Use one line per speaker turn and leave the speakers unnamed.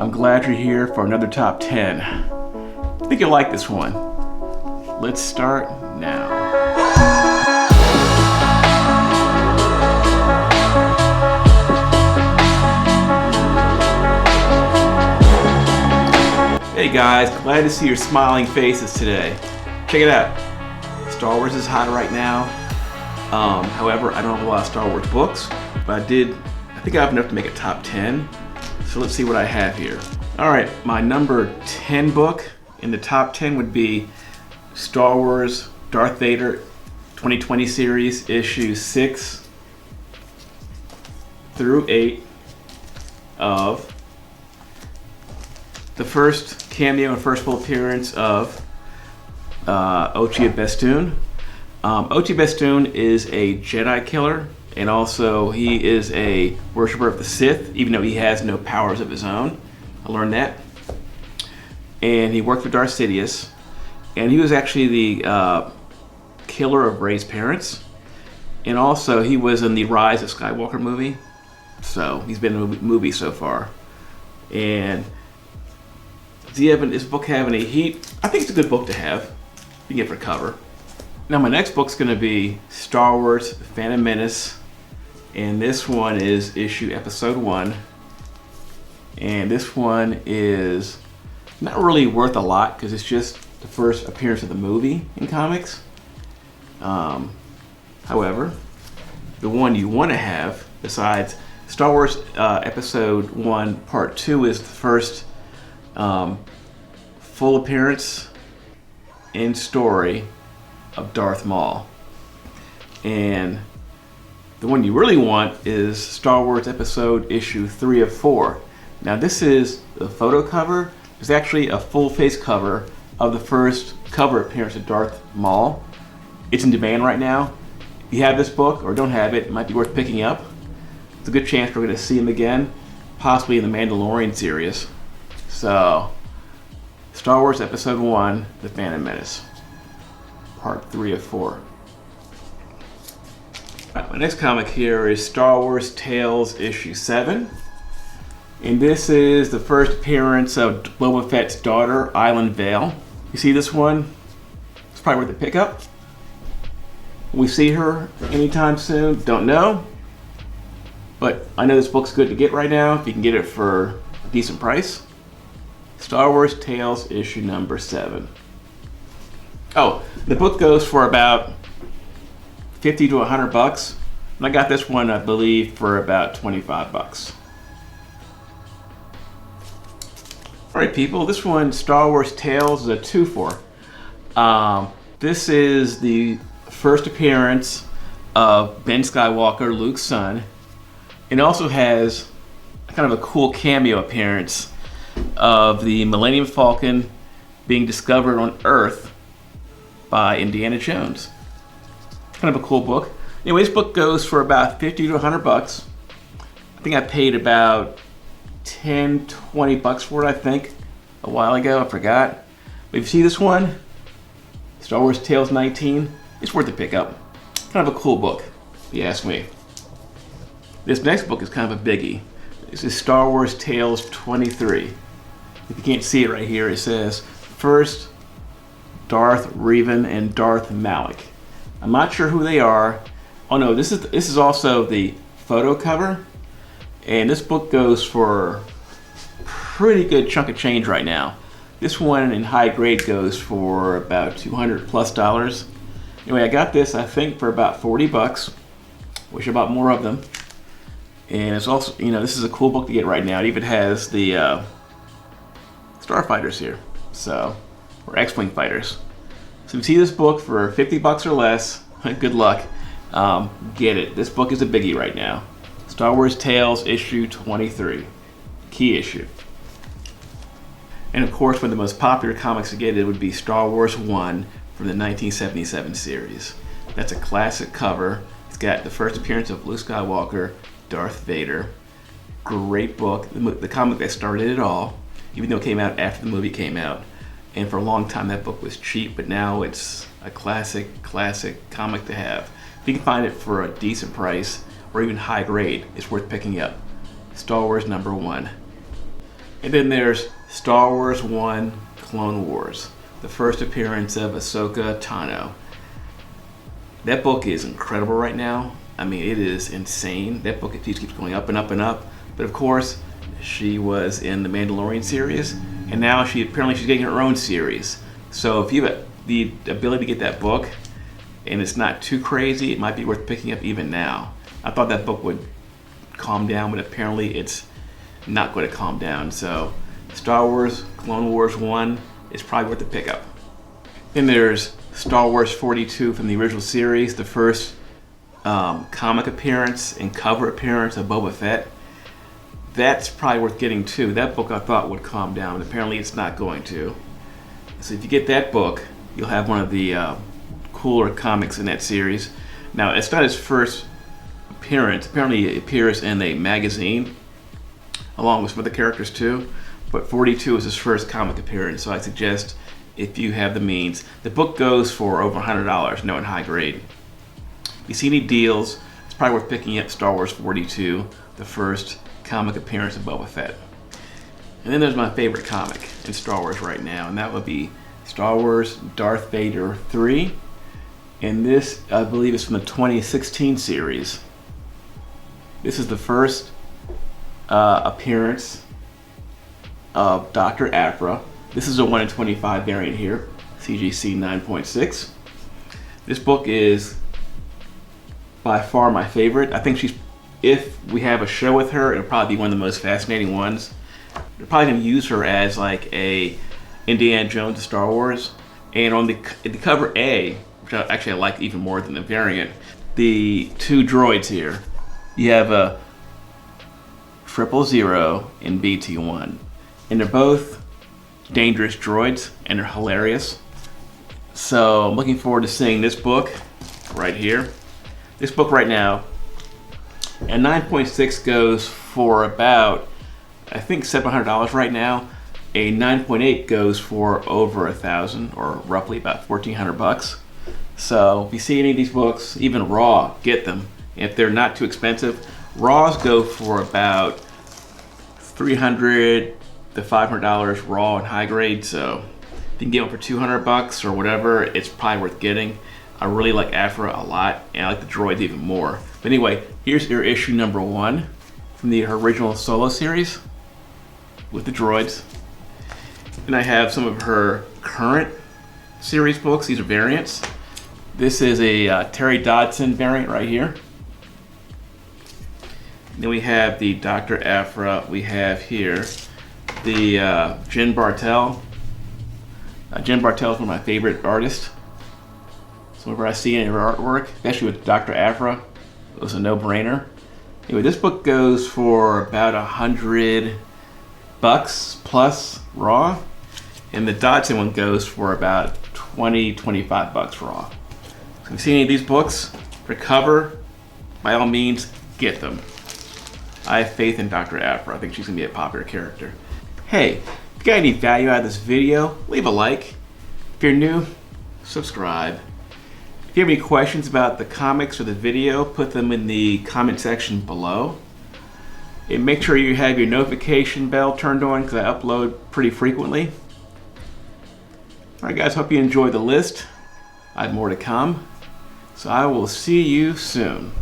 I'm glad you're here for another top 10. I think you'll like this one. Let's start now. Hey guys, glad to see your smiling faces today. Check it out. Star Wars is hot right now. However, I don't have a lot of Star Wars books, but I think I have enough to make a top 10. So let's see what I have here. All right, my number 10 book in the top 10 would be Star Wars Darth Vader 2020 series, issue 6 through 8 of the first cameo and first full appearance of Ochi Bestoon. Ochi Bestoon is a Jedi killer, and also he is a worshiper of the Sith, even though he has no powers of his own. I learned that. And he worked for Darth Sidious, and he was actually the killer of Rey's parents, and also he was in the Rise of Skywalker movie. So he's been in a movie so far. And does this book have any heat? I think it's a good book to have. You can get for cover. Now my next book's going to be Star Wars Phantom Menace, and this one is episode 1. And this one is not really worth a lot because it's just the first appearance of the movie in comics. However, the one you want to have besides Star Wars episode 1 part 2 is the first full appearance in story of Darth Maul. And the one you really want is Star Wars episode issue 3 of 4. Now this is the photo cover. It's actually a full face cover of the first cover appearance of Darth Maul. It's in demand right now. If you have this book or don't have it, it might be worth picking up. It's a good chance we're going to see him again, possibly in the Mandalorian series. So, Star Wars episode 1, The Phantom Menace, part 3 of 4. Right, my next comic here is Star Wars Tales issue 7. And this is the first appearance of Boba Fett's daughter, Island Vale. You see this one? It's probably worth a pickup. Will we see her anytime soon? Don't know. But I know this book's good to get right now if you can get it for a decent price. Star Wars Tales issue number 7. Oh, the book goes for about $50 to $100. And I got this one, I believe, for about $25. Alright people, this one, Star Wars Tales, is a 2-for. This is the first appearance of Ben Skywalker, Luke's son. It also has kind of a cool cameo appearance of the Millennium Falcon being discovered on Earth by Indiana Jones. Kind of a cool book. Anyway, this book goes for about $50 to $100. I think I paid about $10-20 for it, I think, a while ago. I forgot. But if you see this one, Star Wars Tales 19, it's worth a pickup. Kind of a cool book, if you ask me. This next book is kind of a biggie. This is Star Wars Tales 23. If you can't see it right here, it says, First, Darth Revan and Darth Malak. I'm not sure who they are. Oh no, this is also the photo cover. And this book goes for a pretty good chunk of change right now. This one in high grade goes for about $200+. Anyway, I got this, I think, for about $40. Wish I bought more of them. And it's also, this is a cool book to get right now. It even has the Starfighters here. So, or X-Wing fighters. So if you see this book for $50 or less, good luck. Get it. This book is a biggie right now. Star Wars Tales issue 23. Key issue. And of course, one of the most popular comics to get it would be Star Wars 1 from the 1977 series. That's a classic cover. It's got the first appearance of Luke Skywalker, Darth Vader. Great book. The comic that started it all, even though it came out after the movie came out. And for a long time that book was cheap, but now it's a classic comic to have. If you can find it for a decent price, or even high grade, it's worth picking up. Star Wars number 1. And then there's Star Wars 1 Clone Wars, the first appearance of Ahsoka Tano. That book is incredible right now. I mean, it is insane. That book keeps going up and up and up. But of course, she was in the Mandalorian series, and now she's getting her own series. So if you have the ability to get that book, and it's not too crazy, it might be worth picking up even now. I thought that book would calm down, but apparently it's not going to calm down. So Star Wars Clone Wars 1 is probably worth the pickup. Then there's Star Wars 42 from the original series, the first comic appearance and cover appearance of Boba Fett. That's probably worth getting too. That book I thought would calm down, but apparently it's not going to. So if you get that book, you'll have one of the cooler comics in that series. Now, it's not his first appearance. Apparently it appears in a magazine along with some other characters too, but 42 is his first comic appearance, so I suggest if you have the means. The book goes for over $100, no, in high grade. If you see any deals, it's probably worth picking up Star Wars 42, the first comic appearance of Boba Fett. And then there's my favorite comic in Star Wars right now, and that would be Star Wars Darth Vader 3. And this, I believe, is from the 2016 series. This is the first appearance of Dr. Aphra. This is a 1 in 25 variant here, CGC 9.6. This book is by far my favorite. I think if we have a show with her, it'll probably be one of the most fascinating ones. They're probably going to use her as like a Indiana Jones of Star Wars. And on the cover A, which I like even more than the variant, the two droids here. You have a 000 and BT-1. And they're both dangerous droids, and they're hilarious. So I'm looking forward to seeing this book right here. This book right now, and 9.6 goes for about, I think, $700 right now. A 9.8 goes for over $1,000, or roughly about $1,400. So if you see any of these books, even raw, get them. If they're not too expensive, raws go for about $300 to $500 raw and high grade. So if you can get one for $200 or whatever, it's probably worth getting. I really like Aphra a lot, and I like the droids even more. But anyway, here's your issue number 1 from the original Solo series with the droids. And I have some of her current series books. These are variants. This is a Terry Dodson variant right here. Then we have the Dr. Aphra. We have here the Jen Bartel. Jen Bartel is one of my favorite artists. So whenever I see any of her artwork, especially with Dr. Aphra, it was a no-brainer. Anyway, this book goes for about $100 plus raw, and the Dodson one goes for about $20-25 raw. So if you see any of these books for cover, by all means, get them. I have faith in Dr. Aphra. I think she's gonna be a popular character. Hey, if you got any value out of this video, leave a like. If you're new, subscribe. If you have any questions about the comics or the video, put them in the comment section below. And make sure you have your notification bell turned on because I upload pretty frequently. Alright guys, hope you enjoyed the list. I have more to come. So I will see you soon.